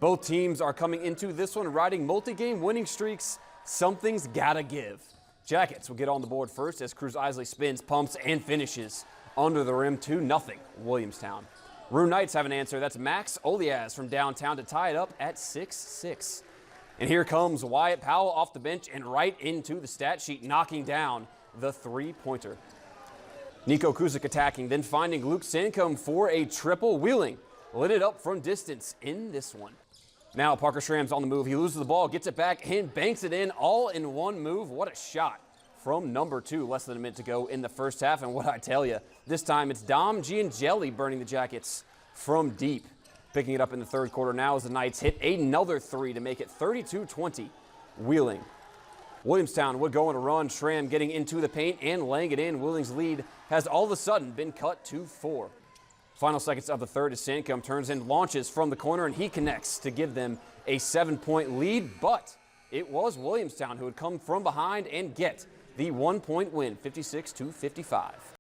Both teams are coming into this one riding multi-game winning streaks. Something's gotta give. Jackets will get on the board first as Cruz Isley spins, pumps, and finishes under the rim 2-0 Williamstown. Rue Knights have an answer. That's Max Oliaz from downtown to tie it up at 6-6. And here comes Wyatt Powell off the bench and right into the stat sheet, knocking down the three-pointer. Nico Kuzik attacking, then finding Luke Sancombe for a triple. Wheeling lit it up from distance in this one. Now Parker Schramm's on the move. He loses the ball, gets it back, and banks it in all in one move. What a shot from number 2, less than a minute to go in the first half. And what I tell you, this time it's Dom Giangelli burning the Jackets from deep. Picking it up in the third quarter now as the Knights hit another 3 to make it 32-20 Wheeling. Williamstown would go on a run. Schramm getting into the paint and laying it in. Wheeling's lead has all of a sudden been cut to 4. Final seconds of the third as Sancombe turns in, launches from the corner, and he connects to give them a 7-point lead. But it was Williamstown who would come from behind and get the 1-point win, 56-55.